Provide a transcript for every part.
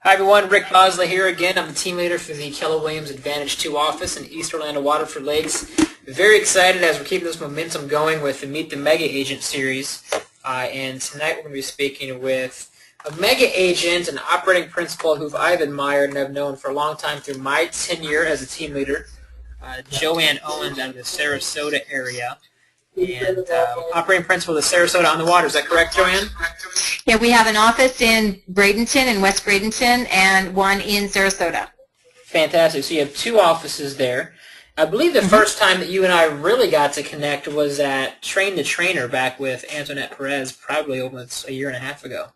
Hi everyone, Rick Bosley here again. I'm the team leader for the Keller Williams Advantage 2 office in East Orlando Waterford Lakes. Very excited as we're keeping this momentum going with the Meet the Mega Agent series. And tonight we're going to be speaking with a mega agent, an operating principal who I've admired and have known for a long time through my tenure as a team leader, Joanne Owens out of the Sarasota area. And operating principal of the Sarasota on the Water. Is that correct, Joanne? Yeah, we have an office in Bradenton, in West Bradenton, and one in Sarasota. Fantastic. So you have two offices there. I believe the first time that you and I really got to connect was at Train the Trainer back with Antoinette Perez, probably almost a year and a half ago.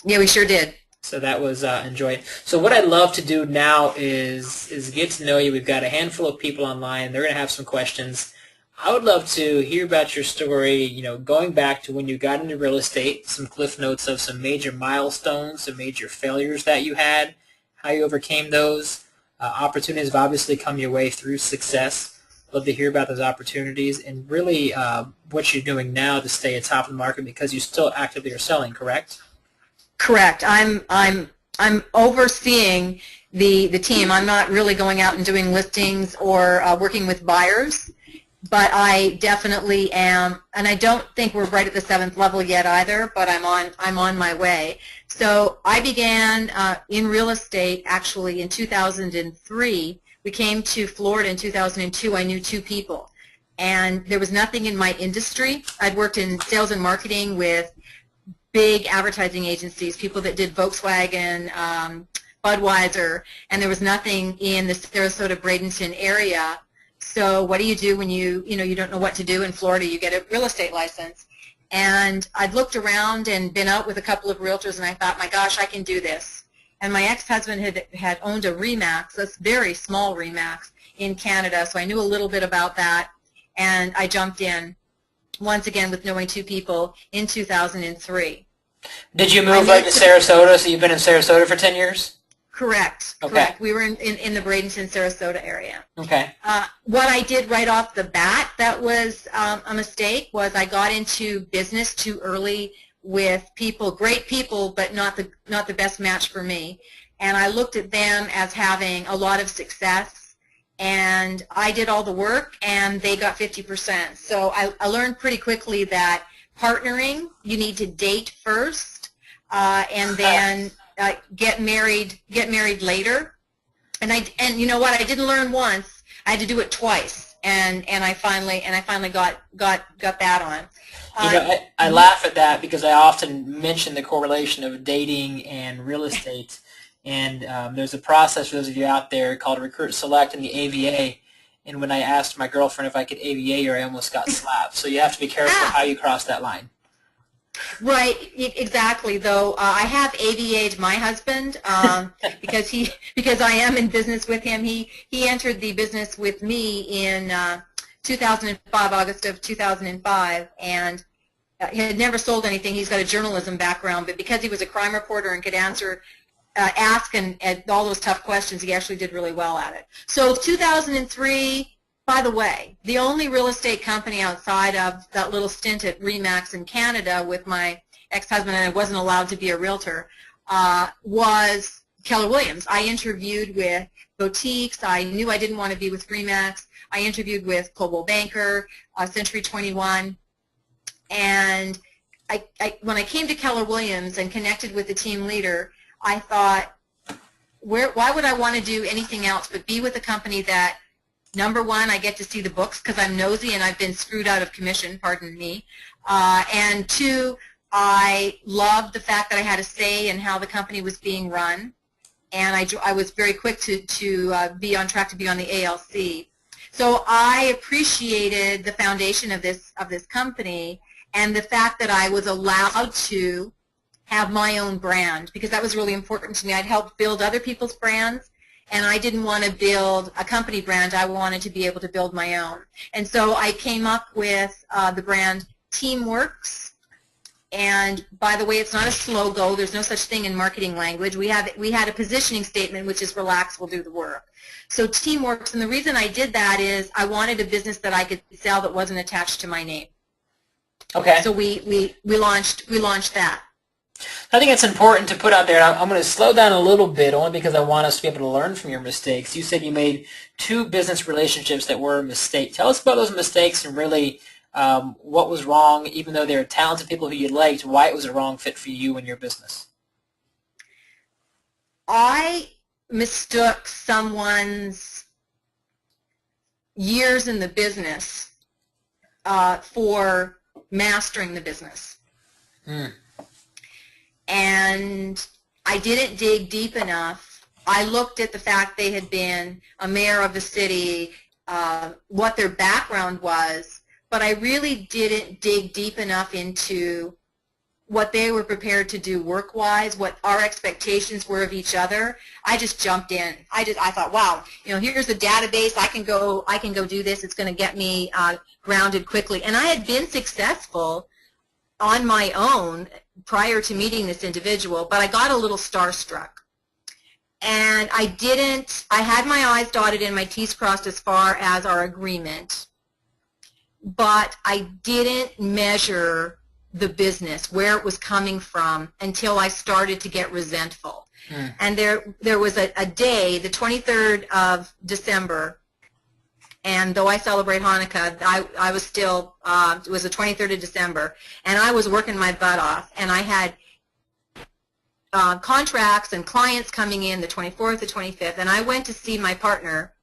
Yeah, we sure did. So that was enjoyed. So what I'd love to do now is get to know you. We've got a handful of people online. They're going to have some questions. I would love to hear about your story, going back to when you got into real estate, some cliff notes of some major milestones, some major failures that you had, how you overcame those. Opportunities have obviously come your way through success. Love to hear about those opportunities and really what you're doing now to stay atop of the market because you still actively are selling, correct? Correct. I'm overseeing the team. I'm not really going out and doing listings or working with buyers. But I definitely am, and I don't think we're right at the 7th level yet either, but I'm on my way. So I began in real estate actually in 2003. We came to Florida in 2002. I knew two people, and there was nothing in my industry. I'd worked in sales and marketing with big advertising agencies, people that did Volkswagen, Budweiser, and there was nothing in the Sarasota, Bradenton area. So what do you do when you don't know what to do in Florida? You get a real estate license. And I'd looked around and been out with a couple of realtors, and I thought, my gosh, I can do this. And my ex-husband had owned a RE/MAX, a very small RE/MAX in Canada, so I knew a little bit about that. And I jumped in, once again, with knowing two people in 2003. Did you move right to Sarasota? So you've been in Sarasota for 10 years? Correct. Okay. Correct. We were in the Bradenton, Sarasota area. Okay. What I did right off the bat that was a mistake was I got into business too early with people, great people, but not the best match for me. And I looked at them as having a lot of success, and I did all the work, and they got 50%. So I learned pretty quickly that partnering, you need to date first, and then get married later. And you know what? I didn't learn once. I had to do it twice, and I finally got that on. I laugh at that because I often mention the correlation of dating and real estate, and there's a process for those of you out there called Recruit Select in the AVA. And when I asked my girlfriend if I could AVA her, I almost got slapped. So you have to be careful how you cross that line. Right, exactly. Though I have AVA'd my husband because I am in business with him. He entered the business with me in 2005, August of 2005, and he had never sold anything. He's got a journalism background, but because he was a crime reporter and could ask and all those tough questions, he actually did really well at it. So 2003. By the way, the only real estate company outside of that little stint at RE/MAX in Canada with my ex-husband, and I wasn't allowed to be a realtor, was Keller Williams. I interviewed with boutiques. I knew I didn't want to be with RE/MAX. I interviewed with Coldwell Banker, Century 21, and when I came to Keller Williams and connected with the team leader, I thought, why would I want to do anything else but be with a company that, number one, I get to see the books because I'm nosy and I've been screwed out of commission, pardon me. And two, I loved the fact that I had a say in how the company was being run. And I was very quick to be on track to be on the ALC. So I appreciated the foundation of this company and the fact that I was allowed to have my own brand because that was really important to me. I'd helped build other people's brands. And I didn't want to build a company brand. I wanted to be able to build my own. And so I came up with the brand Teamworks. And by the way, it's not a slogan. There's no such thing in marketing language. We had a positioning statement, which is relax, we'll do the work. So Teamworks, and the reason I did that is I wanted a business that I could sell that wasn't attached to my name. Okay. So we launched that. I think it's important to put out there, and I'm going to slow down a little bit only because I want us to be able to learn from your mistakes. You said you made 2 business relationships that were a mistake. Tell us about those mistakes and really what was wrong, even though they were talented people who you liked, why it was a wrong fit for you and your business. I mistook someone's years in the business for mastering the business. And I didn't dig deep enough. I looked at the fact they had been a mayor of the city, what their background was, but I really didn't dig deep enough into what they were prepared to do work-wise, what our expectations were of each other. I just jumped in. I thought, wow, here's a database. I can go do this. It's going to get me grounded quickly. And I had been successful on my own prior to meeting this individual, but I got a little starstruck. And I had my I's dotted and my T's crossed as far as our agreement, but I didn't measure the business, where it was coming from, until I started to get resentful. And there was a day, the 23rd of December, and though I celebrate Hanukkah, I was still, it was the 23rd of December, and I was working my butt off, and I had contracts and clients coming in the 24th, the 25th, and I went to see my partner,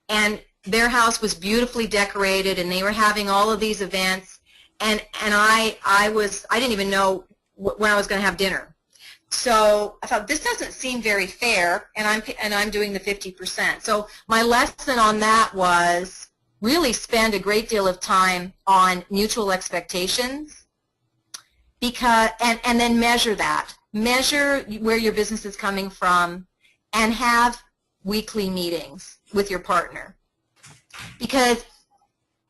and their house was beautifully decorated, and they were having all of these events, and I didn't even know when I was going to have dinner. So I thought, this doesn't seem very fair, and I'm doing the 50%. So my lesson on that was really spend a great deal of time on mutual expectations, and then measure that. Measure where your business is coming from, and have weekly meetings with your partner, because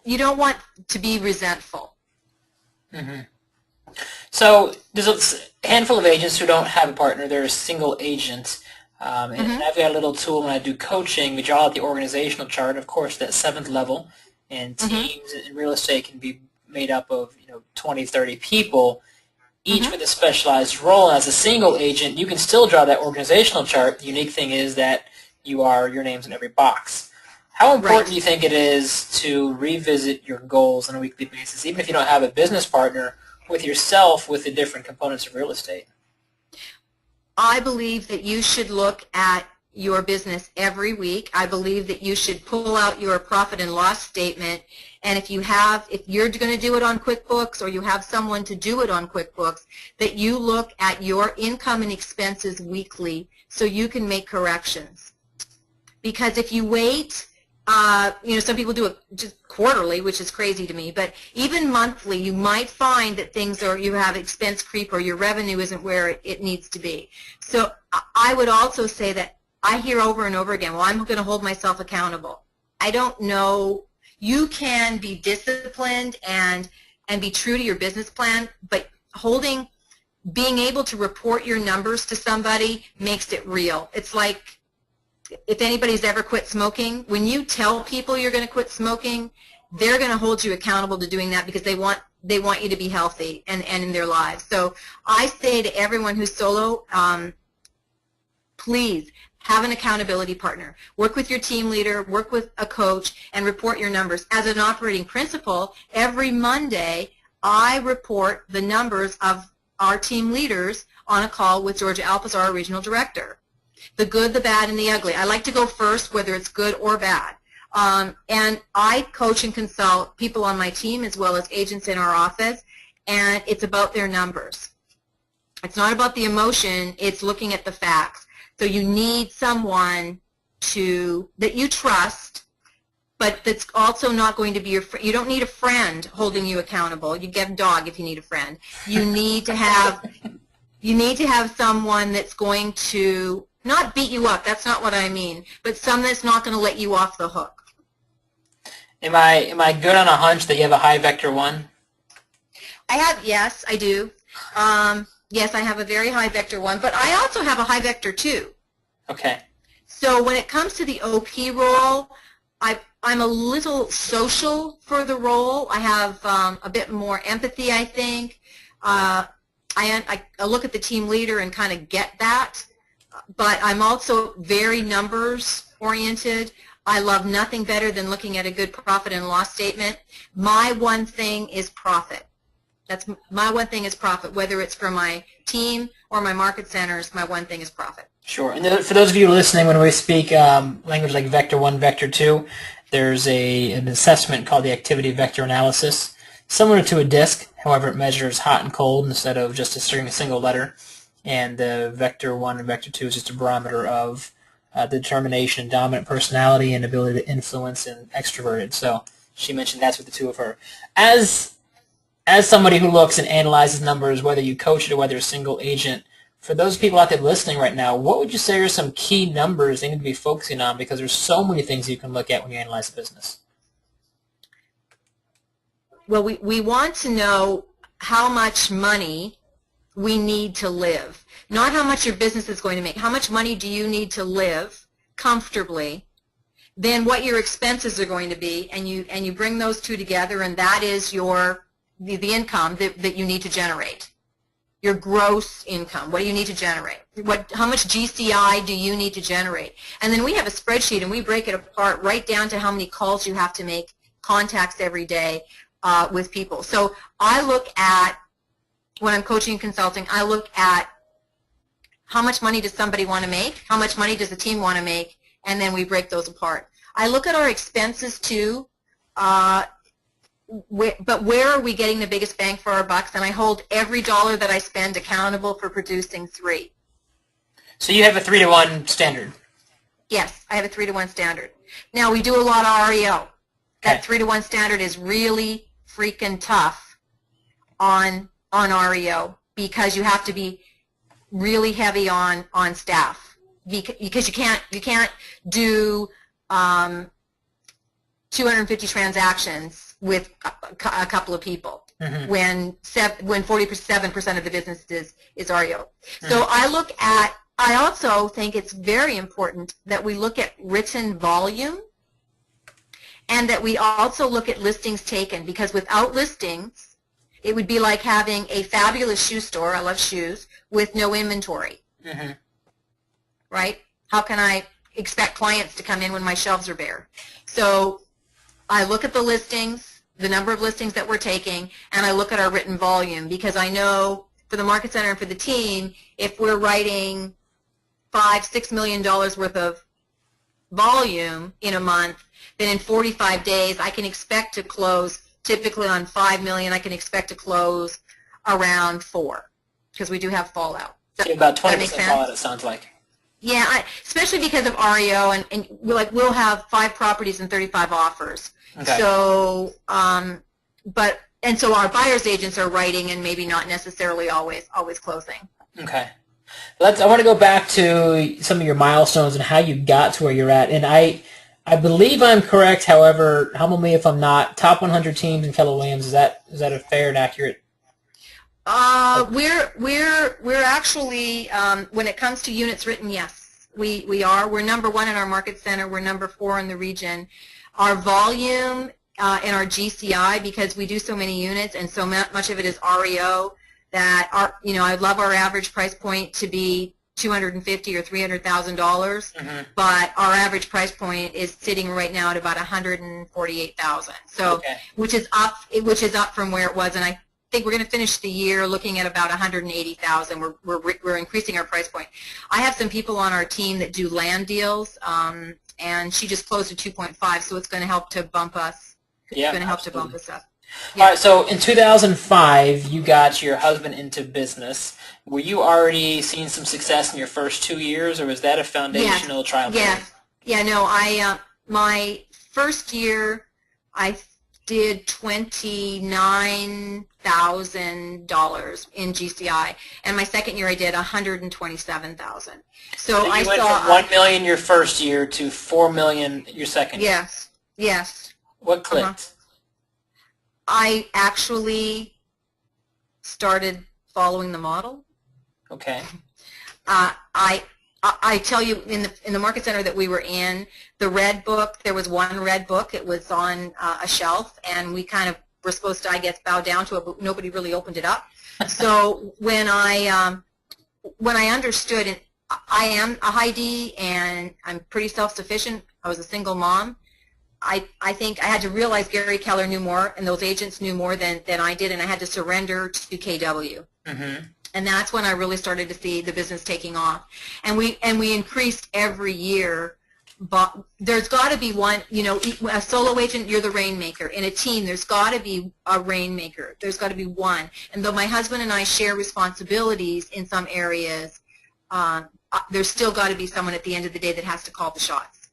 you don't want to be resentful. So there's a handful of agents who don't have a partner. They're a single agent. And I've got a little tool when I do coaching. We draw out the organizational chart, of course, that 7th level. And teams in real estate can be made up of 20, 30 people, each with a specialized role. As a single agent, you can still draw that organizational chart. The unique thing is that your name's in every box. How important do you think it is to revisit your goals on a weekly basis, even if you don't have a business partner, with yourself with the different components of real estate? I believe that you should look at your business every week. I believe that you should pull out your profit and loss statement, and if you're going to do it on QuickBooks, or you have someone to do it on QuickBooks, that you look at your income and expenses weekly so you can make corrections. Because if you wait, some people do it just quarterly, which is crazy to me, but even monthly, you might find that you have expense creep, or your revenue isn't where it needs to be. So I would also say that I hear over and over again, well, I'm going to hold myself accountable. I don't know. You can be disciplined and be true to your business plan, but being able to report your numbers to somebody makes it real. It's like, if anybody's ever quit smoking, when you tell people you're going to quit smoking, they're going to hold you accountable to doing that, because they want you to be healthy and in their lives. So I say to everyone who's solo, please have an accountability partner. Work with your team leader, work with a coach, and report your numbers. As an operating principle, every Monday I report the numbers of our team leaders on a call with Georgia Alpes, our regional director. The good, the bad, and the ugly. I like to go first, whether it's good or bad. And I coach and consult people on my team as well as agents in our office, and it's about their numbers. It's not about the emotion, it's looking at the facts. So you need someone that you trust, but that's also not going to be your friend. You don't need a friend holding you accountable. You get a dog if you need a friend. You need to have someone that's going to not beat you up, that's not what I mean, but someone that's not going to let you off the hook. Am I good on a hunch that you have a high vector 1? Yes, I do. Yes, I have a very high vector 1, but I also have a high vector 2. Okay. So when it comes to the OP role, I'm a little social for the role. I have a bit more empathy, I think. I look at the team leader and kind of get that, but I'm also very numbers oriented. I love nothing better than looking at a good profit and loss statement. My one thing is profit. That's my one thing is profit, whether it's for my team or my market centers. My one thing is profit. Sure. And for those of you listening, when we speak language like Vector 1, Vector 2, there's an assessment called the activity vector analysis, similar to a disc. However, it measures hot and cold instead of just a single letter. And Vector 1 and Vector 2 is just a barometer of determination, dominant personality, and ability to influence and extroverted. So she mentioned that's with the two of her. As somebody who looks and analyzes numbers, whether you coach it or whether you're a single agent, for those people out there listening right now, what would you say are some key numbers they need to be focusing on, because there's so many things you can look at when you analyze a business? Well, we want to know how much money we need to live, not how much your business is going to make. How much money do you need to live comfortably? Then what your expenses are going to be, and you bring those two together, and that is the income that you need to generate. Your gross income. What do you need to generate? How much GCI do you need to generate? And then we have a spreadsheet, and we break it apart right down to how many calls you have to make, contacts every day with people. So I look at, when I'm coaching and consulting, I look at how much money does somebody want to make, how much money does the team want to make, and then we break those apart. I look at our expenses too, but where are we getting the biggest bang for our bucks? And I hold every dollar that I spend accountable for producing 3. So you have a 3-to-1 standard? Yes, I have a 3-to-1 standard. Now, we do a lot of REO. That 3-to-1 standard is really freaking tough on REO, because you have to be really heavy on staff, because you can't do 250 transactions with a couple of people when 47% of the business is REO. So I also think it's very important that we look at written volume, and that we also look at listings taken, because without listings, it would be like having a fabulous shoe store, I love shoes, with no inventory. Right? How can I expect clients to come in when my shelves are bare? So I look at the listings, the number of listings that we're taking, and I look at our written volume, because I know for the market center and for the team, if we're writing $5-6 million worth of volume in a month, then in 45 days I can expect to close, typically on $5 million, I can expect to close around 4, because we do have fallout. So about 20% fallout, it sounds like. Yeah, especially because of REO, and we'll have 5 properties and 35 offers. Okay. So, so our buyer's agents are writing and maybe not necessarily always closing. Okay. I want to go back to some of your milestones and how you got to where you're at. And I believe I'm correct. However, humble me if I'm not. Top 100 teams in Keller Williams. Is that a fair and accurate? We're actually, when it comes to units written, yes, we are. We're number 1 in our market center. We're number 4 in the region. Our volume and our GCI, because we do so many units and so much of it is REO, that I love our average price point to be $250,000 or $300,000, but our average price point is sitting right now at about $148,000. So, which is up from where it was, and I think we're going to finish the year looking at about $180,000. We're increasing our price point. I have some people on our team that do land deals, and she just closed a 2.5, so it's going to help to bump us. It's going to help to bump us up. Yeah. All right, so in 2005, you got your husband into business. Were you already seeing some success in your first 2 years, or was that a foundational trial period? Yeah, no, my first year, I did $29,000 in GCI, and my second year I did $127,000. So I went from $1 million your first year to $4 million your second year. Yes. What clicked? I actually started following the model. Okay. I tell you, in the market center that we were in, the red book, there was one red book. It was on a shelf, and we kind of we're supposed to, I guess, bow down to it, but nobody really opened it up. So when I understood, and I am a high D and I'm pretty self-sufficient, I was a single mom, I think I had to realize Gary Keller knew more and those agents knew more than I did, and I had to surrender to KW. Mm-hmm. And that's when I really started to see the business taking off. And we increased every year. But there's got to be one, you know, a solo agent, you're the rainmaker. In a team, there's got to be a rainmaker. There's got to be one. And though my husband and I share responsibilities in some areas, there's still got to be someone at the end of the day that has to call the shots.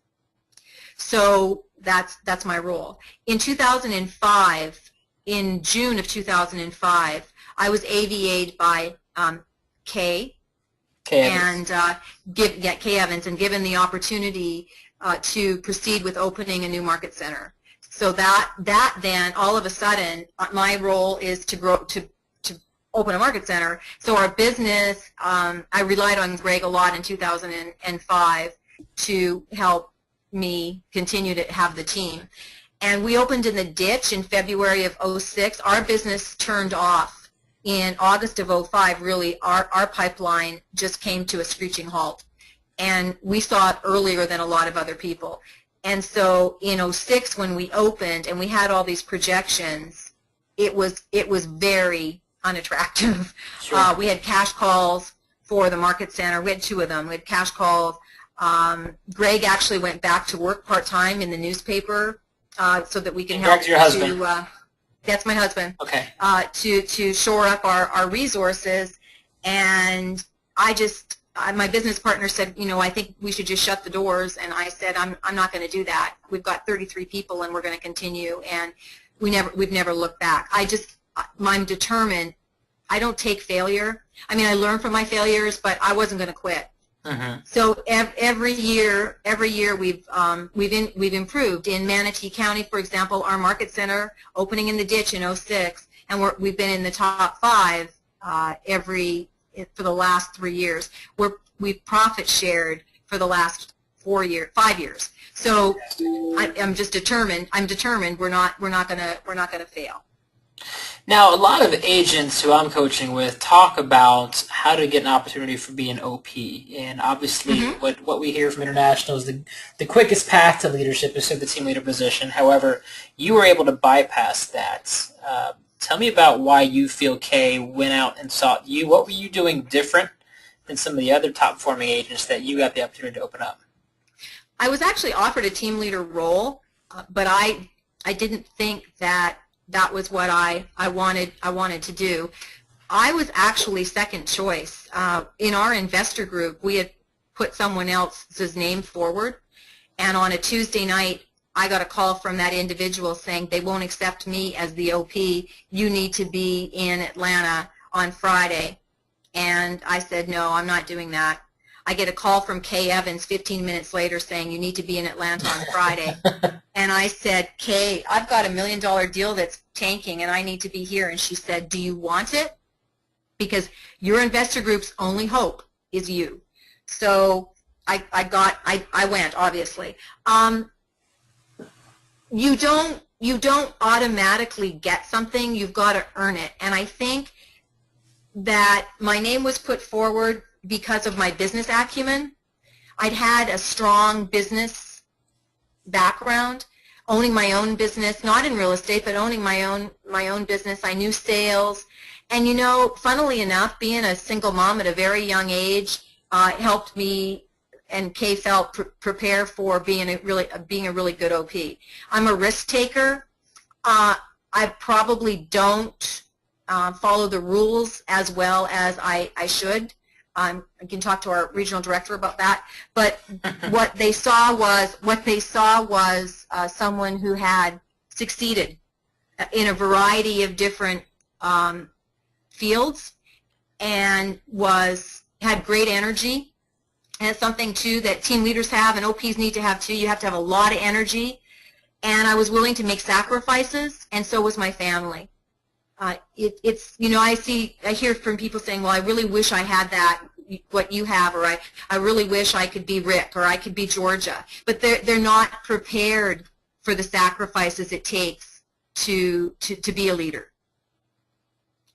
So that's my role. In 2005, in June of 2005, I was AVA'd by Kay Evans, and given the opportunity to proceed with opening a new market center. So that then all of a sudden my role is to grow to open a market center. So our business, I relied on Greg a lot in 2005 to help me continue to have the team. And we opened in the ditch in February of 06. Our business turned off. In August of 05, really, our pipeline just came to a screeching halt. And we saw it earlier than a lot of other people. And so in 06, when we opened and we had all these projections, it was very unattractive. Sure. We had cash calls for the market center. We had 2 of them. We had cash calls. Greg actually went back to work part-time in the newspaper so that we can help your husband. That's my husband. Okay. To shore up our resources, and my business partner said, you know, I think we should just shut the doors, and I said, I'm not going to do that. We've got 33 people, and we're going to continue, and we've never looked back. I'm determined. I don't take failure. I mean, I learn from my failures, but I wasn't going to quit. Uh-huh. So every year we've improved. In Manatee County, for example, our market center opening in the ditch in 06, and we've been in the top 5 for the last 3 years. We've profit shared for the last 5 years. So I'm just determined. I'm determined. We're not gonna fail. Now, a lot of agents who I'm coaching with talk about how to get an opportunity for being OP, and obviously mm-hmm. what we hear from International is the quickest path to leadership is through the team leader position. However, you were able to bypass that. Tell me about why you feel Kay went out and sought you. What were you doing different than some of the other top-performing agents that you got the opportunity to open up? I was actually offered a team leader role, but I didn't think that was what I wanted to do. I was actually second choice. In our investor group, we had put someone else's name forward, and on a Tuesday night, I got a call from that individual saying they won't accept me as the OP. You need to be in Atlanta on Friday. And I said, no, I'm not doing that. I get a call from Kay Evans 15 minutes later saying you need to be in Atlanta on Friday. And I said, Kay, I've got $1 million deal that's tanking and I need to be here. And she said, do you want it? Because your investor group's only hope is you. So I went, obviously. You don't automatically get something. You've got to earn it. And I think that my name was put forward because of my business acumen. I'd had a strong business background, owning my own business, not in real estate, but owning my own business. I knew sales. And, you know, funnily enough, being a single mom at a very young age helped me and Kay felt prepare for being a really good OP. I'm a risk taker. I probably don't follow the rules as well as I should. I can talk to our regional director about that. But what they saw was someone who had succeeded in a variety of different fields and had great energy. And it's something, too, that team leaders have and OPs need to have, too. You have to have a lot of energy. And I was willing to make sacrifices, and so was my family. It's, you know, I hear from people saying, well, I really wish I had that, what you have, or I really wish I could be Rick, or I could be Georgia. But they're not prepared for the sacrifices it takes to be a leader.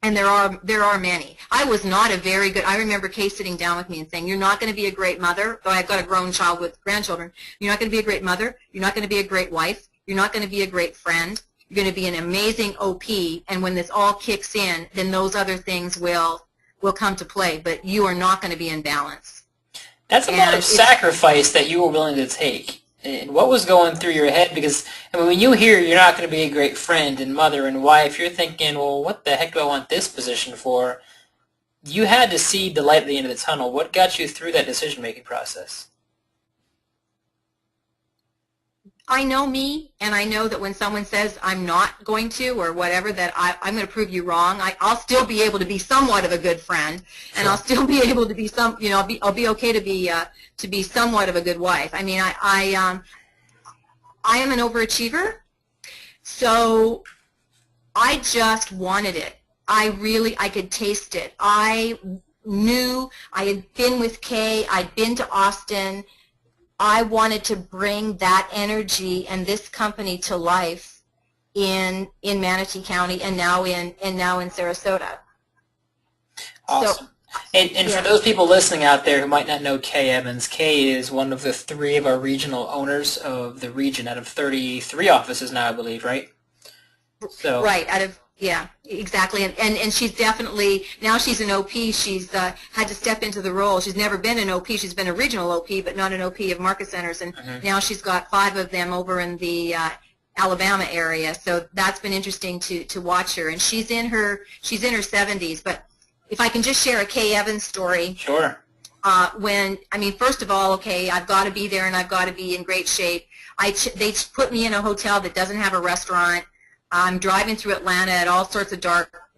And there are many. I was not a very good, I remember Kay sitting down with me and saying, you're not going to be a great mother, though I've got a grown child with grandchildren. You're not going to be a great mother. You're not going to be a great wife. You're not going to be a great friend. You're going to be an amazing OP, and when this all kicks in, then those other things will come to play, but you are not going to be in balance. That's a lot of sacrifice that you were willing to take. And what was going through your head? Because I mean, when you hear you're not going to be a great friend and mother and wife, you're thinking, well, what the heck do I want this position for? You had to see the light at the end of the tunnel. What got you through that decision-making process? I know me, and I know that when someone says I'm not going to or whatever, that I'm going to prove you wrong. I'll still be able to be somewhat of a good friend, and Sure. I'll still be able to be I'll be okay to be somewhat of a good wife. I mean, I am an overachiever, so I just wanted it. I could taste it. I knew I had been with Kay. I'd been to Austin. I wanted to bring that energy and this company to life in Manatee County and now in Sarasota. Awesome. So, And yeah. for those people listening out there who might not know Kay Evans, Kay is one of the 3 of our regional owners of the region out of 33 offices now, I believe, right? So Right, yeah, exactly. And she's definitely, now she's an OP. She's had to step into the role. She's never been an OP. She's been a regional OP, but not an OP of market centers. And now she's got 5 of them over in the Alabama area. So that's been interesting to watch her. And she's in her 70s. But if I can just share a Kay Evans story. Sure. First of all, okay, I've got to be there and I've got to be in great shape. They put me in a hotel that doesn't have a restaurant. I'm driving through Atlanta at all sorts of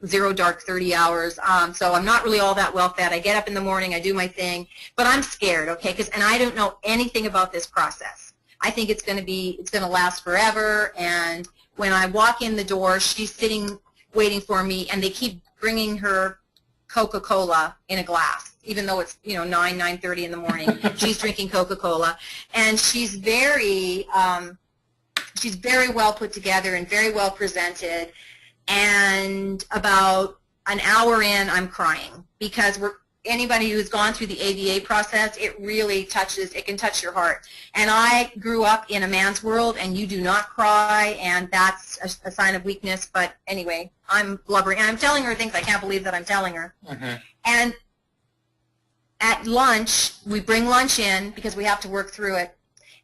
zero dark 30 hours, so I'm not really all that well fed. I get up in the morning, I do my thing, but I'm scared, okay, and I don't know anything about this process. I think it's going to last forever, and when I walk in the door, she's sitting waiting for me, and they keep bringing her Coca-Cola in a glass, even though it's 9:30 in the morning. She's drinking Coca-Cola, and she's very well put together and very well presented, and about an hour in, I'm crying because anybody who's gone through the AVA process, it really can touch your heart. And I grew up in a man's world, and you do not cry, and that's a sign of weakness. But anyway, I'm blubbering, and I'm telling her things I can't believe that I'm telling her. And at lunch, we bring lunch in because we have to work through it.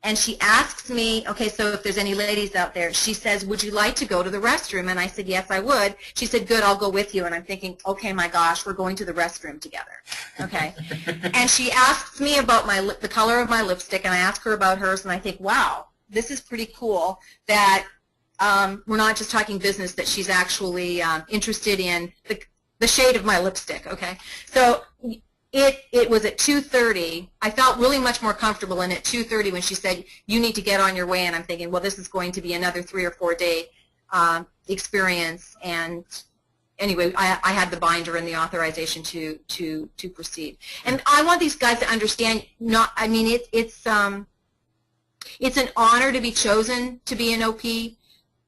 And she asks me, okay, so if there's any ladies out there, she says, would you like to go to the restroom? And I said, yes, I would. She said, good, I'll go with you. And I'm thinking, okay, my gosh, we're going to the restroom together. Okay. And she asks me about the color of my lipstick, and I ask her about hers, and I think, wow, this is pretty cool that we're not just talking business, that she's actually interested in the shade of my lipstick, okay? So it was at 2:30. I felt really much more comfortable, and at 2:30 when she said, you need to get on your way, and I'm thinking, well, this is going to be another 3 or 4 day experience. And anyway, I had the binder and the authorization to proceed. And I want these guys to understand, it's an honor to be chosen to be an OP.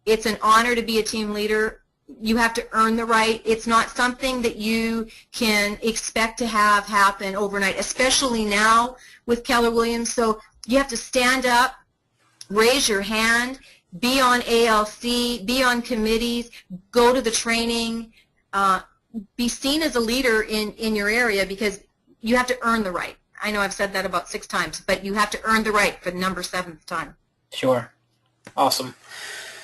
It's an honor to be a team leader. You have to earn the right. It's not something that you can expect to have happen overnight, especially now with Keller Williams. So you have to stand up, raise your hand, be on ALC, be on committees, go to the training, be seen as a leader in your area, because you have to earn the right. I know I've said that about 6 times, but you have to earn the right for the number 7th time. Sure. Awesome.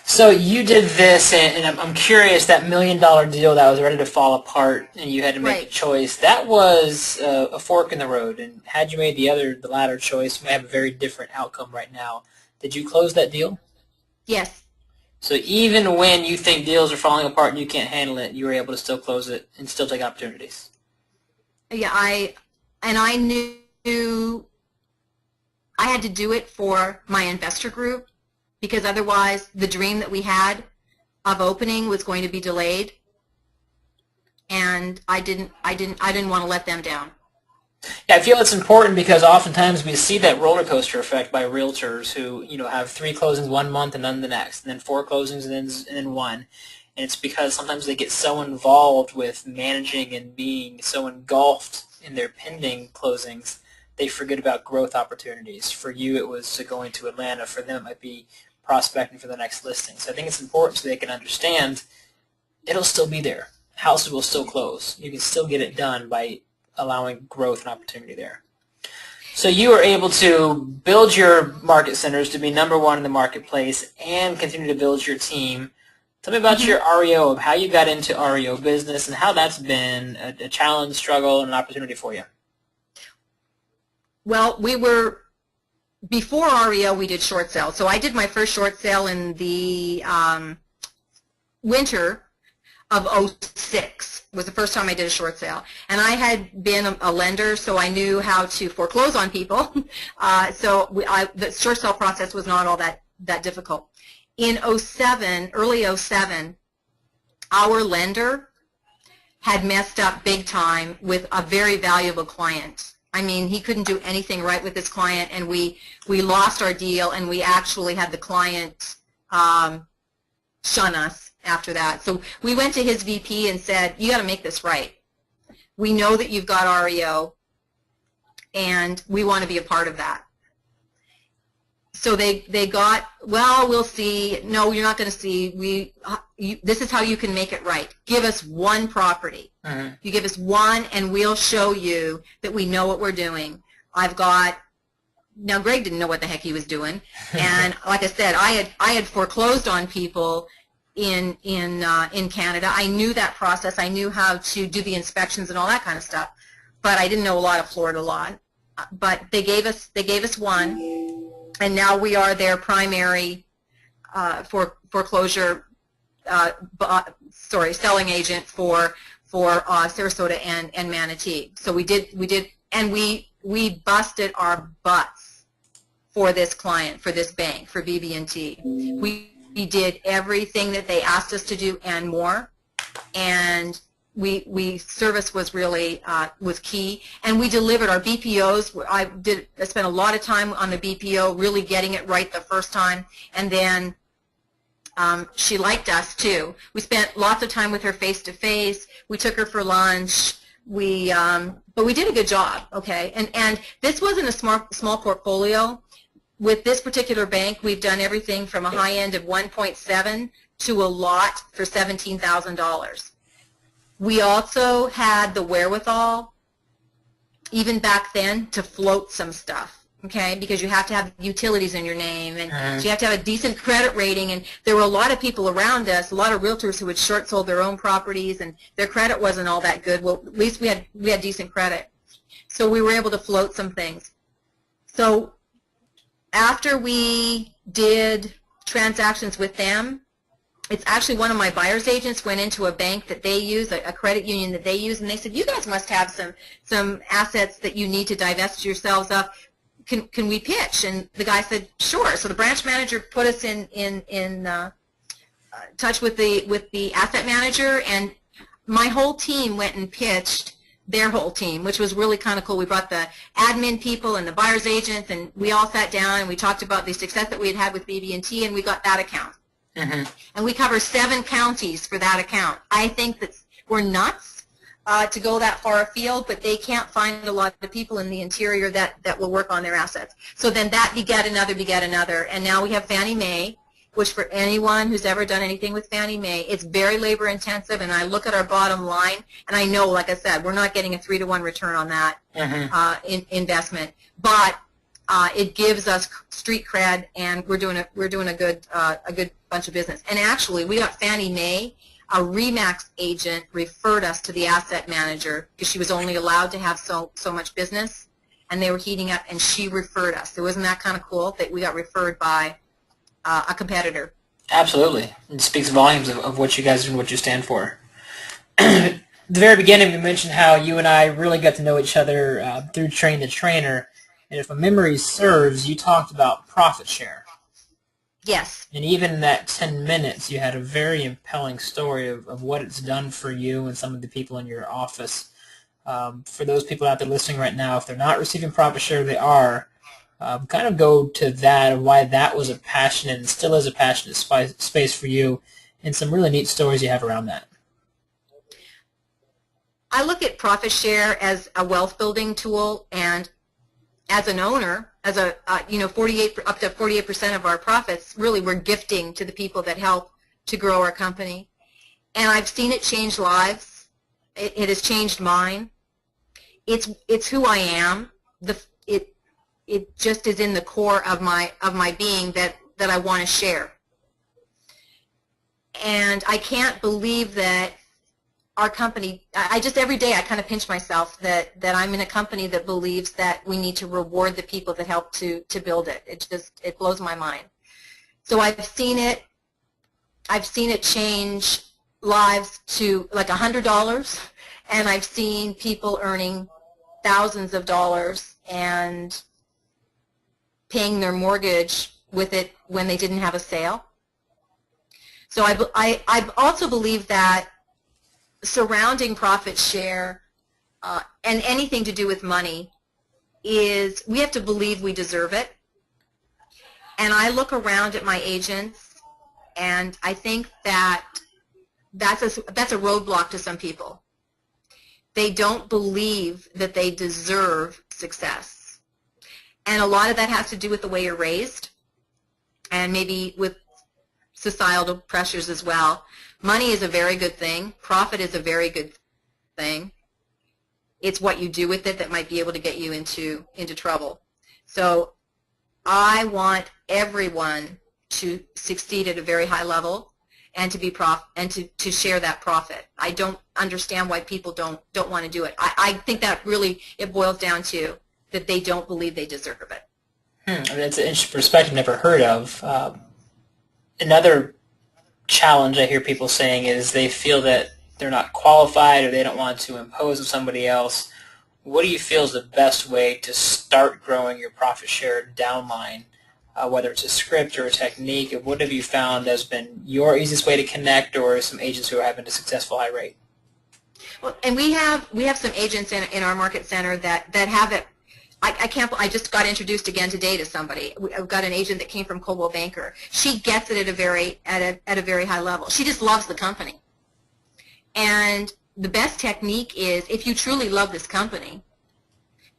So you did this, and I'm curious, that $1 million deal that was ready to fall apart and you had to make a choice, that was a fork in the road. And had you made the latter choice, you might have a very different outcome right now. Did you close that deal? Yes. So even when you think deals are falling apart and you can't handle it, you were able to still close it and still take opportunities. Yeah, I knew I had to do it for my investor group, because otherwise the dream that we had of opening was going to be delayed, and I didn't want to let them down. Yeah, I feel it's important because oftentimes we see that roller coaster effect by realtors who, have 3 closings one month and then the next, and then 4 closings and then 1. And it's because sometimes they get so involved with managing and being so engulfed in their pending closings, they forget about growth opportunities. For you, it was going to Atlanta. For them, it might be prospecting for the next listing. So I think it's important so they can understand it'll still be there. Houses will still close. You can still get it done by allowing growth and opportunity there. So you were able to build your market centers to be number 1 in the marketplace and continue to build your team. Tell me about your REO, of how you got into REO business and how that's been a challenge, struggle, and an opportunity for you. Well, before REO, we did short sales. So I did my first short sale in the winter of '06. Was the first time I did a short sale. And I had been a lender, so I knew how to foreclose on people. The short sale process was not all that difficult. In '07, early '07, our lender had messed up big time with a very valuable client. I mean, he couldn't do anything right with this client, and we lost our deal, and we actually had the client shun us after that. So we went to his VP and said, you got to make this right. We know that you've got REO, and we want to be a part of that. So they got, well, we'll see. No, you're not going to see. This is how you can make it right. Give us 1 property. You give us 1, and we'll show you that we know what we're doing. Now Greg didn't know what the heck he was doing, and like I said, I had foreclosed on people in Canada. I knew that process. I knew how to do the inspections and all that kind of stuff, but I didn't know a lot of Florida law. But they gave us 1. And now we are their primary foreclosure, selling agent for Sarasota and Manatee. So we did, and we busted our butts for this client, for this bank, for BB&T. We did everything that they asked us to do and more, and service was really was key, and we delivered our BPOs. I spent a lot of time on the BPO, really getting it right the first time, and then she liked us too. We spent lots of time with her face to face. We took her for lunch. But we did a good job, okay. And this wasn't a small portfolio. With this particular bank, we've done everything from a high end of 1.7 to a lot for $17,000. We also had the wherewithal, even back then, to float some stuff, okay, because you have to have utilities in your name, and so you have to have a decent credit rating, and there were a lot of people around us, a lot of realtors who had short sold their own properties, and their credit wasn't all that good. Well, at least we had decent credit. So we were able to float some things. So after we did transactions with them, it's actually one of my buyer's agents went into a bank that they use, a credit union that they use, and they said, you guys must have some assets that you need to divest yourselves of. Can we pitch? And the guy said, sure. So the branch manager put us in touch with the asset manager, and my whole team went and pitched their whole team, which was really kind of cool. We brought the admin people and the buyer's agents, and we all sat down and we talked about the success that we had with BB&T, and we got that account. And we cover 7 counties for that account. I think that we're nuts to go that far afield, but they can't find a lot of people in the interior that will work on their assets. So then that begat another, and now we have Fannie Mae, which for anyone who's ever done anything with Fannie Mae, it's very labor intensive, and I look at our bottom line, and I know, like I said, we're not getting a 3-to-1 return on that investment, but it gives us street cred, and we're doing a good bunch of business. And actually, we got Fannie Mae, a RE/MAX agent referred us to the asset manager because she was only allowed to have so much business, and they were heating up, and she referred us. So wasn't that kind of cool that we got referred by a competitor? Absolutely. It speaks volumes of what you guys do and what you stand for. At the very beginning, we mentioned how you and I really got to know each other through Train the Trainer. And if my memory serves, you talked about profit share. Yes. And even in that 10 minutes, you had a very impelling story of what it's done for you and some of the people in your office. For those people out there listening right now, if they're not receiving profit share, they are. Kind of go to that and why that was a passionate and still is a passionate space for you, and some really neat stories you have around that. I look at profit share as a wealth building tool, and as an owner, as a 48 up to 48% of our profits, really we're gifting to the people that help to grow our company. And I've seen it change lives. It has changed mine. It's who I am. It just is in the core of my being that I want to share. And I can't believe that our company, I just every day I kind of pinch myself that I'm in a company that believes that we need to reward the people that help to build it. It blows my mind. So I've seen it change lives to like $100, and I've seen people earning thousands of dollars and paying their mortgage with it when they didn't have a sale. So I also believe that surrounding profit share and anything to do with money is we have to believe we deserve it. And I look around at my agents, and I think that that's a roadblock to some people. They don't believe that they deserve success. And a lot of that has to do with the way you're raised and maybe with societal pressures as well. Money is a very good thing. Profit is a very good thing. It's what you do with it that might be able to get you into trouble. So I want everyone to succeed at a very high level and to be to share that profit. I don't understand why people don't want to do it. I think that really it boils down to that they don't believe they deserve it. That's an interesting perspective never heard of. Another challenge I hear people saying is they feel that they're not qualified or they don't want to impose on somebody else. What do you feel is the best way to start growing your profit share downline, whether it's a script or a technique? What have you found has been your easiest way to connect, or some agents who are having a successful high rate? Well, and we have some agents in our market center that have it. I just got introduced again today to somebody. I've got an agent that came from Coldwell Banker. She gets it at a very high level. She just loves the company. And the best technique is, if you truly love this company,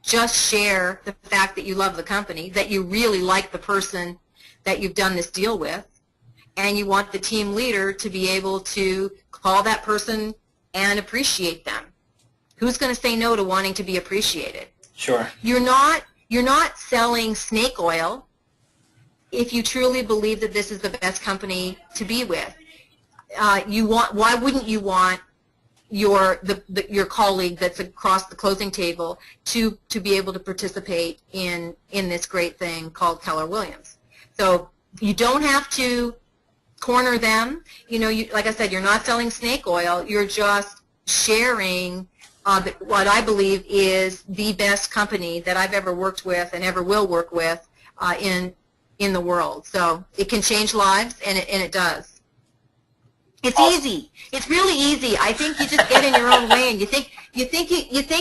just share the fact that you love the company, that you really like the person that you've done this deal with, and you want the team leader to be able to call that person and appreciate them. Who's going to say no to wanting to be appreciated? Sure. You're not selling snake oil if you truly believe that this is the best company to be with. Why wouldn't you want your colleague that's across the closing table to be able to participate in this great thing called Keller Williams? So you don't have to corner them. Like I said, you're not selling snake oil. You're just sharing what I believe is the best company that I've ever worked with and ever will work with in the world. So it can change lives, and it does. It's easy. It's really easy. I think you just get in your own way, and you think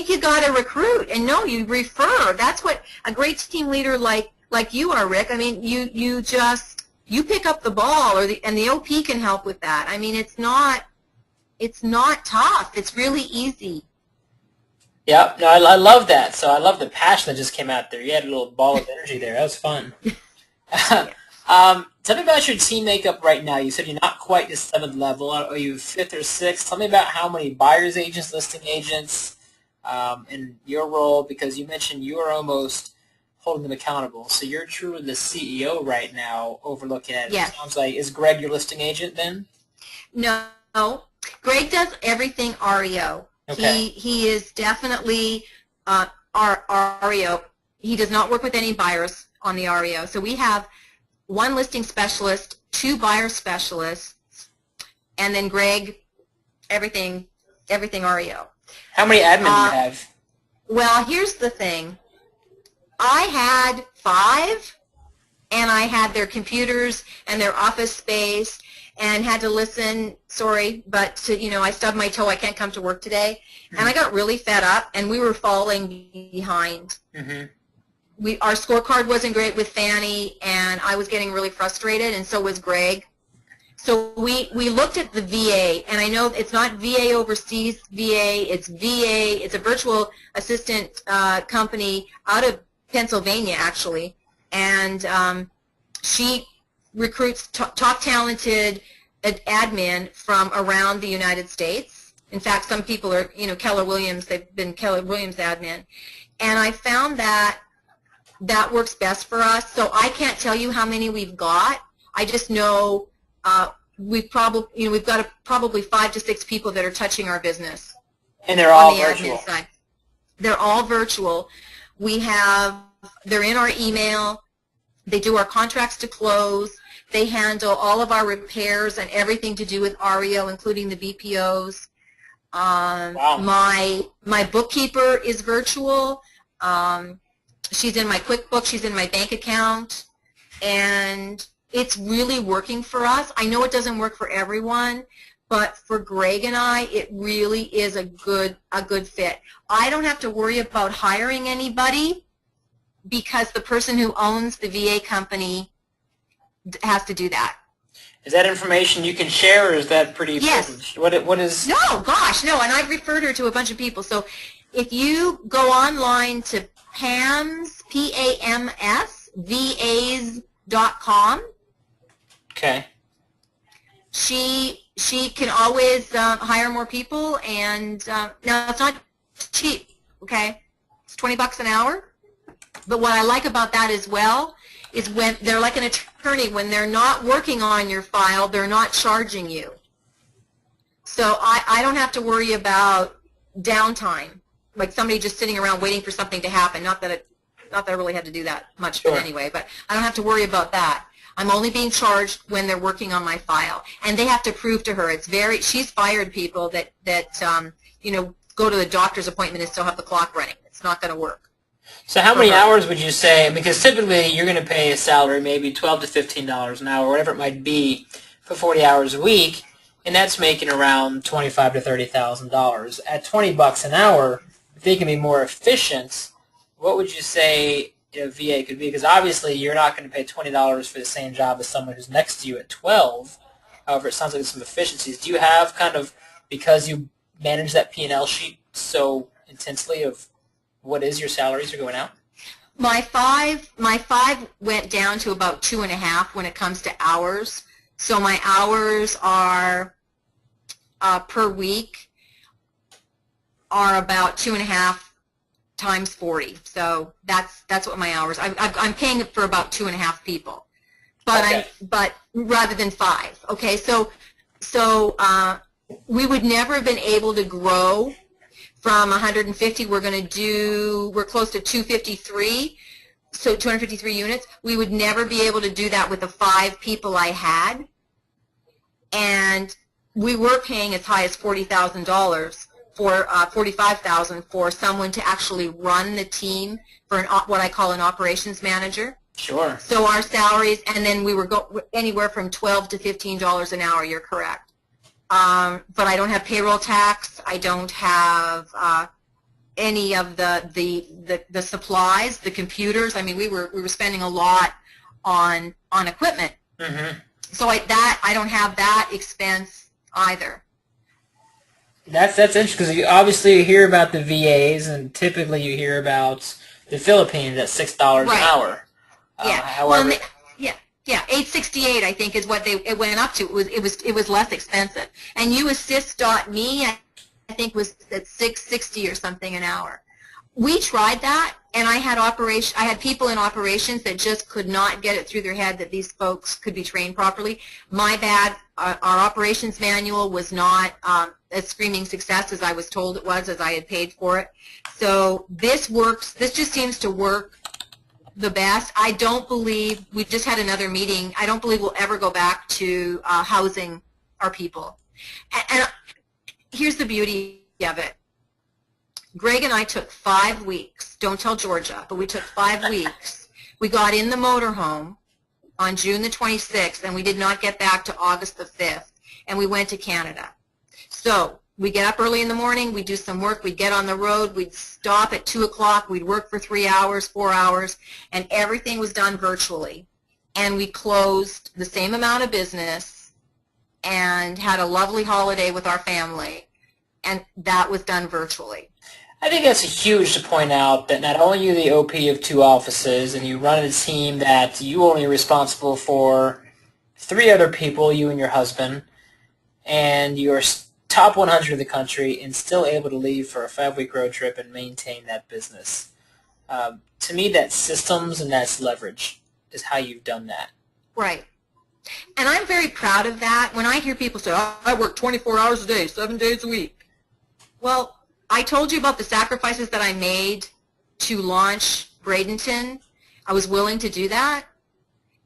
you got to recruit, and no, you refer. That's what a great team leader like you are, Rick. I mean, you pick up the ball, and the OP can help with that. I mean, it's not tough. It's really easy. Yeah, no, I love that. So I love the passion that just came out there. You had a little ball of energy there. That was fun. Tell me about your team makeup right now. You said you're not quite the 7th level. Are you 5th or 6th? Tell me about how many buyer's agents, listing agents, in your role, because you mentioned you are almost holding them accountable. So you're truly the CEO right now, overlooking it. Yes. It sounds like, is Greg your listing agent then? No. Greg does everything REO. Okay. He is definitely our REO. He does not work with any buyers on the REO. So we have 1 listing specialist, 2 buyer specialists, and then Greg, everything REO. How many admins do you have? Well, here's the thing. I had 5, and I had their computers and their office space, and had to listen, sorry, but to, I stubbed my toe, I can't come to work today. And I got really fed up, and we were falling behind. Our scorecard wasn't great with Fannie, and I was getting really frustrated, and so was Greg. So we looked at the VA, and I know it's not VA Overseas VA, it's VA, it's a virtual assistant company out of Pennsylvania, actually, and she recruits top talented admin from around the United States. In fact, some people are, Keller Williams, they've been Keller Williams admin, and I found that works best for us. So I can't tell you how many we've got. I just know we've got probably 5 to 6 people that are touching our business. And they're all virtual. Side. They're all virtual. They're in our email. They do our contracts to close. They handle all of our repairs and everything to do with REO, including the BPOs. Wow. My bookkeeper is virtual. She's in my QuickBooks. She's in my bank account. And it's really working for us. I know it doesn't work for everyone, but for Greg and I, it really is a good fit. I don't have to worry about hiring anybody because the person who owns the VA company has to do that. Is that information you can share, or is that pretty privileged? What is? No, gosh, no, and I've referred her to a bunch of people. So if you go online to PAMS, P-A-M-S, VAs.com, okay. She can always hire more people, and now it's not cheap, okay? It's $20 an hour. But what I like about that as well is when they're like an attorney, when they're not working on your file, they're not charging you. So I don't have to worry about downtime, like somebody just sitting around waiting for something to happen. Not that I really had to do that much, but anyway, but I don't have to worry about that. I'm only being charged when they're working on my file, and they have to prove to her. She's fired people that go to the doctor's appointment and still have the clock running. It's not going to work. So how many hours would you say? Because typically you're going to pay a salary, maybe $12 to $15 an hour, whatever it might be, for 40 hours a week, and that's making around $25,000 to $30,000. At $20 an hour, if they can be more efficient, what would you say a VA could be? Because obviously you're not going to pay $20 for the same job as someone who's next to you at $12. However, it sounds like there's some efficiencies. Do you have kind of, because you manage that P&L sheet so intensely, of what is your salaries are going out? My five went down to about 2.5 when it comes to hours. So my hours are per week are about 2.5 times 40. So that's what my hours. I'm paying it for about 2.5 people, but okay. But rather than 5. Okay, so we would never have been able to grow from 150. We're close to 253. So 253 units. We would never be able to do that with the 5 people I had, and we were paying as high as $40,000 for $45,000 for someone to actually run the team for what I call an operations manager. Sure. So our salaries, and then we were anywhere from $12 to $15 an hour. You're correct. But I don't have payroll tax. I don't have any of the supplies, the computers. I mean, we were spending a lot on equipment. Mm-hmm. So I don't have that expense either. That's interesting, because you obviously hear about the VAs, and typically you hear about the Philippines at $6 an hour. Yeah. However, well, yeah, $868 I think is what it went up to. It was less expensive. And UAssist.me I think was at $660 or something an hour. We tried that, and I had people in operations that just could not get it through their head that these folks could be trained properly. My bad. Our operations manual was not a screaming success as I was told it was, as I had paid for it. So this works. This just seems to work the best. I don't believe, we just had another meeting, I don't believe we'll ever go back to housing our people. And here's the beauty of it. Greg and I took 5 weeks. Don't tell Georgia, but we took 5 weeks. We got in the motorhome. on June the 26th, and we did not get back to August the 5th, and we went to Canada. So we get up early in the morning, we do some work, we'd get on the road, we'd stop at 2 o'clock, we'd work for 3 hours, 4 hours, and everything was done virtually. And we closed the same amount of business and had a lovely holiday with our family, and that was done virtually. I think that's huge to point out that not only are you the OP of 2 offices and you run a team that you only are responsible for 3 other people, you and your husband, and you're top 100 in the country and still able to leave for a 5-week road trip and maintain that business. To me, that's systems and that's leverage is how you've done that. Right. And I'm very proud of that. When I hear people say, oh, I work 24 hours a day, 7 days a week. Well, I told you about the sacrifices that I made to launch Bradenton. I was willing to do that.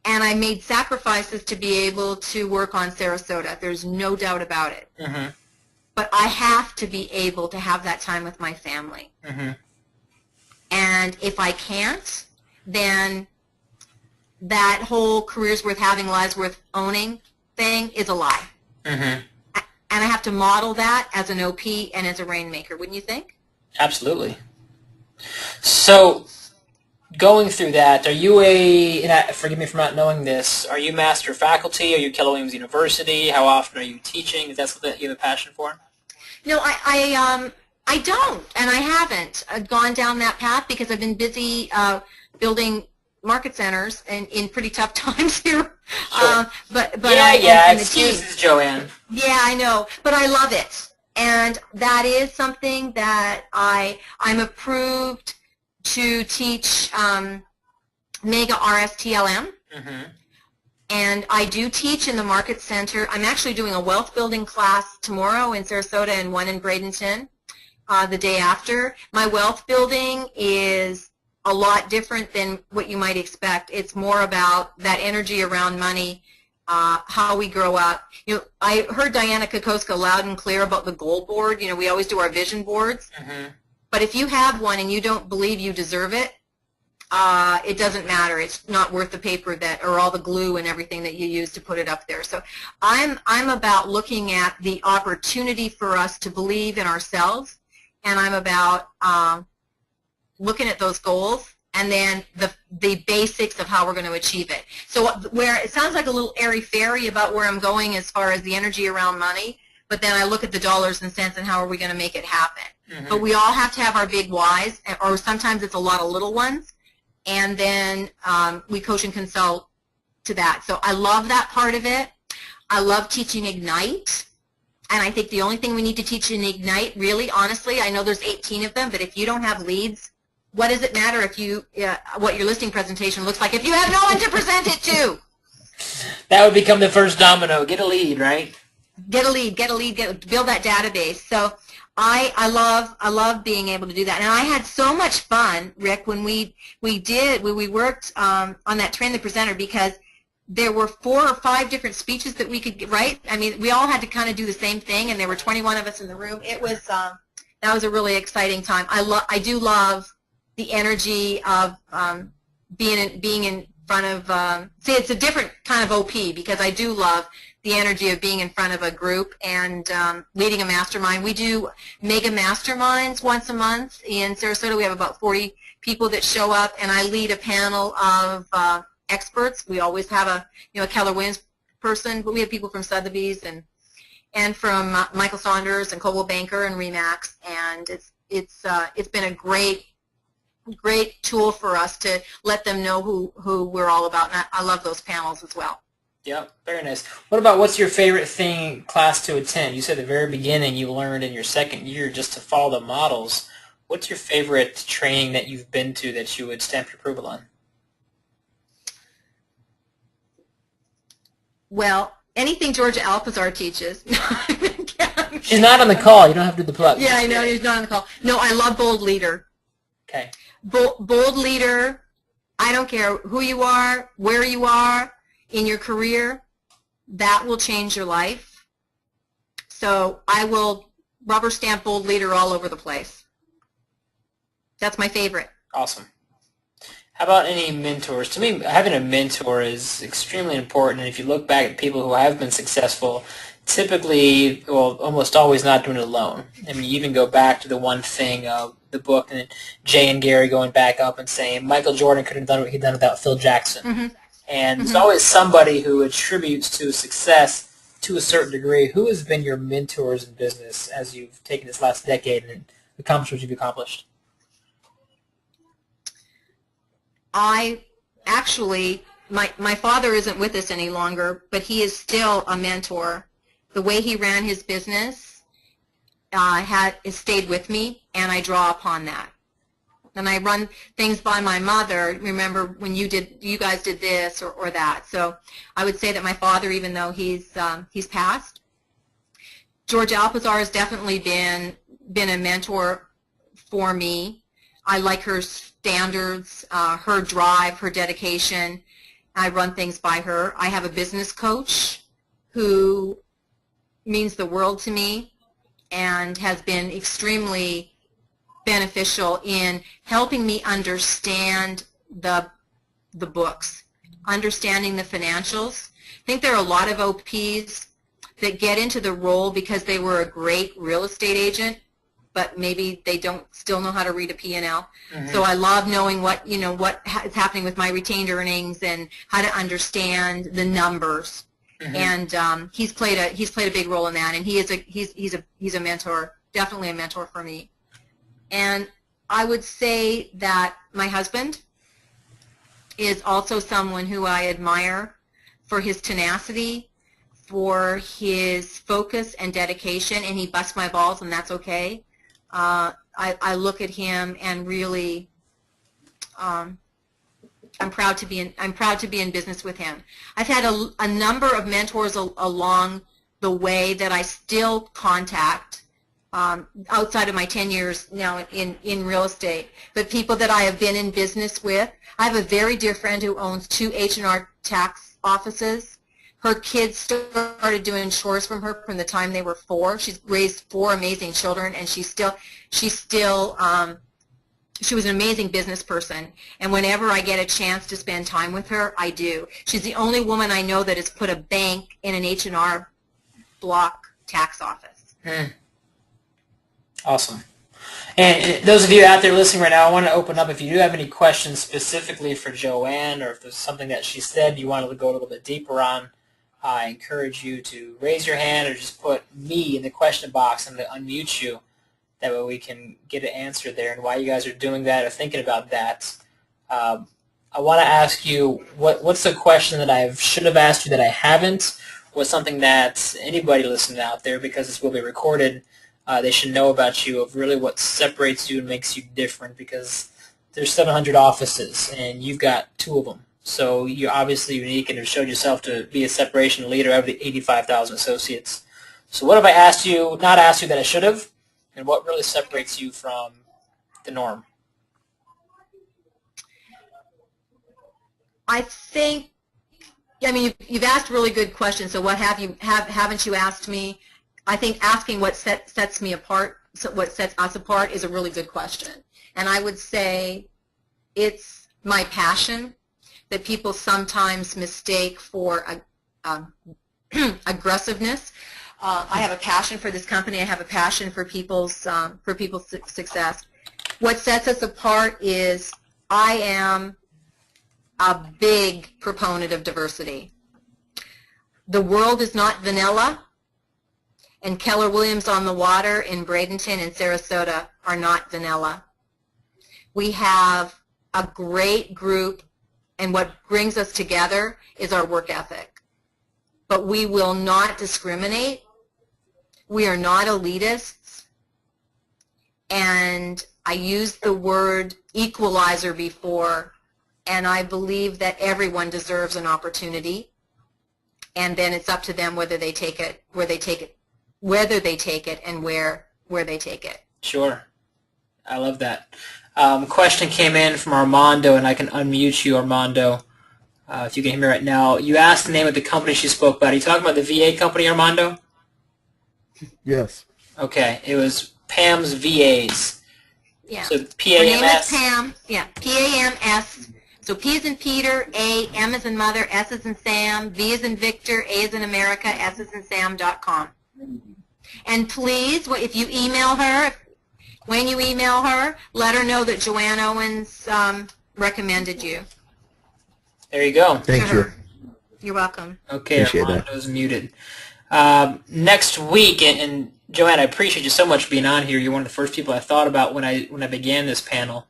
And I made sacrifices to be able to work on Sarasota. There's no doubt about it. Mm-hmm. But I have to be able to have that time with my family. Mm-hmm. And if I can't, then that whole career's worth having, lives worth owning thing is a lie. Mm-hmm. And I have to model that as an OP and as a rainmaker, wouldn't you think? Absolutely. So, going through that, are you forgive me for not knowing this, are you master faculty? Are you Keller Williams University? How often are you teaching? Is that something that you have a passion for? No, I don't, and I haven't gone down that path because I've been busy building market centers and in pretty tough times here. Sure. Excuses, Joanne. Yeah, I know, but I love it, and that is something that I'm approved to teach Mega RSTLM, mm-hmm. and I do teach in the market center. I'm actually doing a wealth building class tomorrow in Sarasota and one in Bradenton the day after. My wealth building is a lot different than what you might expect. It's more about that energy around money, how we grow up. You know, I heard Diana Kokoska loud and clear about the goal board. You know, we always do our vision boards. Mm-hmm. But if you have one and you don't believe you deserve it, it doesn't matter. It's not worth the paper that, or all the glue and everything that you use to put it up there. So I'm about looking at the opportunity for us to believe in ourselves, and I'm about looking at those goals and then the basics of how we're going to achieve it. So where it sounds like a little airy-fairy about where I'm going as far as the energy around money, but then I look at the dollars and cents and how are we going to make it happen. Mm-hmm. But we all have to have our big whys, or sometimes it's a lot of little ones, and then we coach and consult to that. So I love that part of it. I love teaching Ignite, and I think the only thing we need to teach in Ignite, really, honestly, I know there's 18 of them, but if you don't have leads, what does it matter if you what your listing presentation looks like if you have no one to present it to? That would become the first domino. Get a lead, right? Get a lead, build that database. So I love being able to do that. And I had so much fun, Rick, when we worked on that Train the Presenter, because there were 4 or 5 different speeches that we could write. I mean, we all had to kind of do the same thing, and there were 21 of us in the room. It was that was a really exciting time. I do love the energy of being in front of. See, it's a different kind of OP because I do love the energy of being in front of a group and leading a mastermind. We do mega masterminds once a month in Sarasota. We have about 40 people that show up, and I lead a panel of experts. We always have a Keller Williams person, but we have people from Sotheby's and from Michael Saunders and Coldwell Banker and Remax, and it's been a great tool for us to let them know who we're all about, and I love those panels as well. Yep, very nice. What about what's your favorite class to attend? You said at the very beginning you learned in your second year just to follow the models. What's your favorite training that you've been to that you would stamp your approval on? Well, anything Georgia Alpazar teaches. She's not on the call. You don't have to do the plug. Yeah, I know. He's not on the call. No, I love Bold Leader. Okay. Bold Leader, I don't care who you are, where you are in your career, that will change your life. So I will rubber stamp Bold Leader all over the place. That's my favorite. Awesome. How about any mentors? To me, having a mentor is extremely important. And if you look back at people who have been successful, typically, well, almost always not doing it alone. I mean, you even go back to the one thing of the book, and Jay and Gary going back up and saying Michael Jordan couldn't have done what he'd done without Phil Jackson. Mm-hmm. And there's always somebody who attributes to success to a certain degree. Who has been your mentors in business as you've taken this last decade and accomplished what you've accomplished? I actually, my father isn't with us any longer, but he is still a mentor. The way he ran his business stayed with me, and I draw upon that. And I run things by my mother. Remember when you guys did this or that. So I would say that my father, even though he's passed, George Alpazar has definitely been a mentor for me. I like her standards, her drive, her dedication. I run things by her. I have a business coach who means the world to me and has been extremely beneficial in helping me understand the books, understanding the financials. I think there are a lot of OPs that get into the role because they were a great real estate agent, but maybe they don't still know how to read a P&L. Mm-hmm. So I love knowing what is happening with my retained earnings and how to understand the numbers. Mm-hmm. And he's played a big role in that, and he's a mentor, definitely a mentor for me. And I would say that my husband is also someone who I admire for his tenacity, for his focus and dedication, and he busts my balls, and that's okay. I look at him and really, I'm proud to be in business with him. I've had a number of mentors along the way that I still contact. Outside of my 10 years now in real estate, but people that I have been in business with. I have a very dear friend who owns 2 H&R tax offices. Her kids started doing chores from her from the time they were 4. She's raised 4 amazing children, and she was an amazing business person. And whenever I get a chance to spend time with her, I do. She's the only woman I know that has put a bank in an H&R block tax office. Awesome. And those of you out there listening right now, I want to open up. If you do have any questions specifically for Joanne, or if there's something that she said you want to go a little bit deeper on, I encourage you to raise your hand or just put me in the question box and to unmute you. That way we can get an answer there. And while you guys are doing that or thinking about that, I want to ask you, what's the question that I should have asked you that I haven't? What's something that anybody listening out there, because this will be recorded, they should know about you, of really what separates you and makes you different, because there's 700 offices and you've got 2 of them. So you're obviously unique and have showed yourself to be a separation leader out of the 85,000 associates. So what have I not asked you that I should have, and what really separates you from the norm? I think, you've asked really good questions, so what haven't you asked me? I think asking what sets me apart, what sets us apart, is a really good question. And I would say it's my passion that people sometimes mistake for aggressiveness. I have a passion for this company. I have a passion for people's success. What sets us apart is I am a big proponent of diversity. The world is not vanilla. And Keller Williams on the Water in Bradenton and Sarasota are not vanilla. We have a great group, and what brings us together is our work ethic. But we will not discriminate. We are not elitists. And I used the word equalizer before, and I believe that everyone deserves an opportunity. And then it's up to them whether they take it, and where they take it. Sure. I love that. Question came in from Armando, and I can unmute you, Armando, if you can hear me right now. You asked the name of the company she spoke about. Are you talking about the VA company, Armando? Yes. Okay. It was Pam's VAs. Yeah. So P-A-M-S. Her name is Pam. Yeah. P-A-M-S. So P as in Peter, A, M as in Mother, S as in Sam, V as in Victor, A as in America, S as in Sam.com. And please, if you email her, when you email her, let her know that Joanne Owens recommended you. There you go. Thank you. You're welcome. Okay, Appreciate that. Armando's muted. Next week, and Joanne, I appreciate you so much for being on here. You're one of the first people I thought about when I began this panel.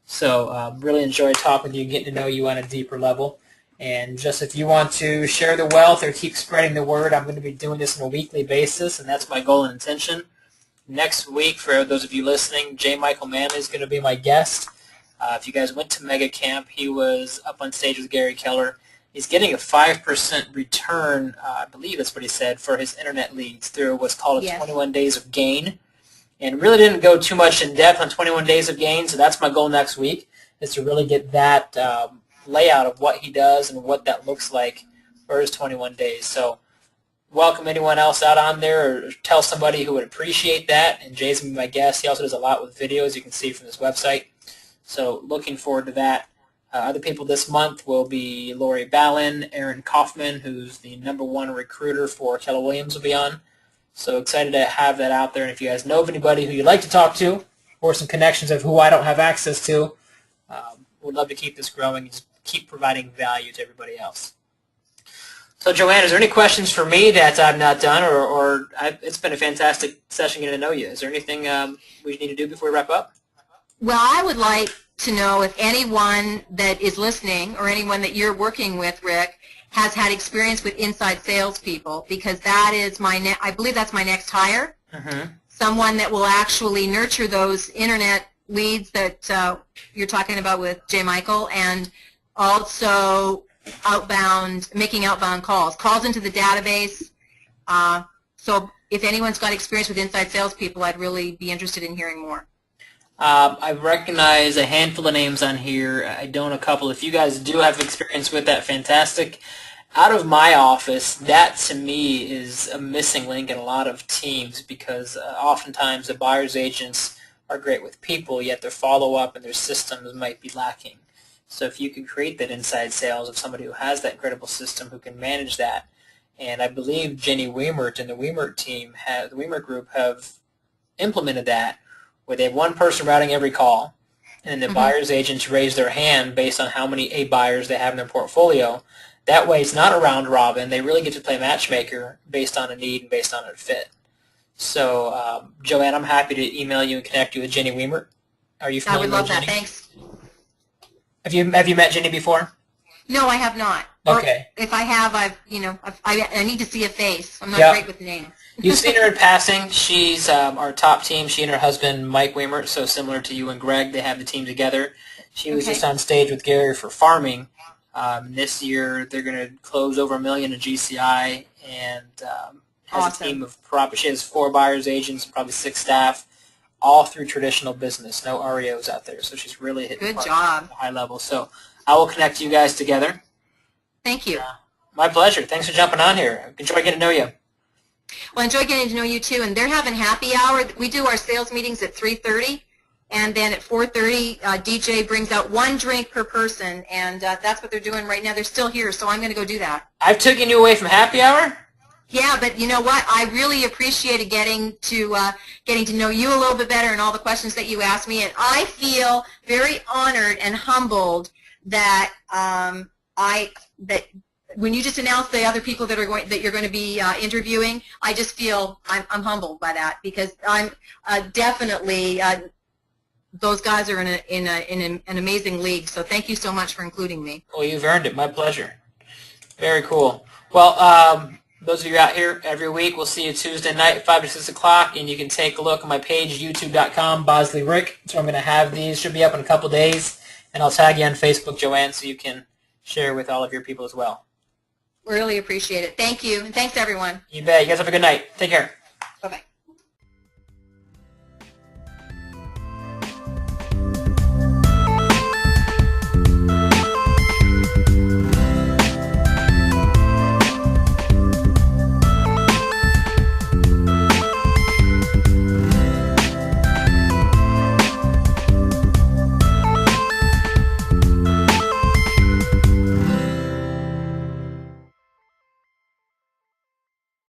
So really enjoyed talking with you, getting to know you on a deeper level. And just if you want to share the wealth or keep spreading the word, I'm going to be doing this on a weekly basis, and that's my goal and intention. Next week, for those of you listening, J. Michael Manley is going to be my guest. If you guys went to Mega Camp, he was up on stage with Gary Keller. He's getting a 5% return, I believe that's what he said, for his internet leads through what's called a 21 days of gain. And really didn't go too much in depth on 21 days of gain, so that's my goal next week, is to really get that layout of what he does and what that looks like for his 21 days. So welcome anyone else out on there, or tell somebody who would appreciate that. And Jay's going to be my guest. He also does a lot with videos, you can see from his website. So looking forward to that. Other people this month will be Lori Ballin, Aaron Kaufman, who's the #1 recruiter for Keller Williams, will be on. So excited to have that out there. And if you guys know of anybody who you'd like to talk to, or some connections of who I don't have access to, we'd love to keep this growing and just keep providing value to everybody else. So Joanne, is there any questions for me that I've not done, or it's been a fantastic session getting to know you. Is there anything we need to do before we wrap up? Well, I would like to know if anyone that is listening or anyone that you're working with, Rick, has had experience with inside salespeople, because that is I believe that's my next hire. Someone that will actually nurture those internet leads that you're talking about with J. Michael, and also making outbound calls into the database. So if anyone's got experience with inside salespeople, I'd really be interested in hearing more. I recognize a handful of names on here. I don't a couple. If you guys do have experience with that, fantastic. Out of my office, that to me is a missing link in a lot of teams, because oftentimes the buyer's agents are great with people, yet their follow-up and their systems might be lacking. So if you can create that inside sales of somebody who has that incredible system, who can manage that, and I believe Jenny Wiemert and the Wiemert team, the Wiemert group, have implemented that, where they have one person routing every call, and the buyer's agents raise their hand based on how many A buyers they have in their portfolio. That way it's not a round robin. They really get to play matchmaker based on a need and based on a fit. So, Joanne, I'm happy to email you and connect you with Jenny Wiemert. Are you familiar with Jenny? I would love that. Thanks. Have you met Jenny before? No, I have not. Okay. Or if I have, I need to see a face. I'm not great with names. You've seen her in passing. She's our top team. She and her husband, Mike Wiemert, so similar to you and Greg, they have the team together. She was just on stage with Gary for farming. This year, they're going to close over $1 million in GCI, and has a team of she has 4 buyers agents and probably 6 staff, all through traditional business. No REOs out there, so she's really hitting Good job. At a high level. So I will connect you guys together. Thank you. My pleasure. Thanks for jumping on here. Enjoy getting to know you. Well, enjoy getting to know you too. And they're having happy hour. We do our sales meetings at 3:30, and then at 4:30, DJ brings out 1 drink per person, and that's what they're doing right now. They're still here, so I'm going to go do that. I've taken you away from happy hour? Yeah, but you know what? I really appreciated getting to know you a little bit better and all the questions that you asked me, and I feel very honored and humbled that that when you just announced the other people that you're going to be interviewing, I just feel I'm humbled by that, because I'm definitely those guys are in an amazing league. So thank you so much for including me. Well, you've earned it. My pleasure. Very cool. Well, those of you out here every week, we'll see you Tuesday night, 5 to 6 o'clock, and you can take a look at my page, youtube.com, Bosley Rick. So I'm going to have these. Should be up in a couple days, and I'll tag you on Facebook, Joanne, so you can share with all of your people as well. Really appreciate it. Thank you, and thanks everyone. You bet. You guys have a good night. Take care. Bye-bye.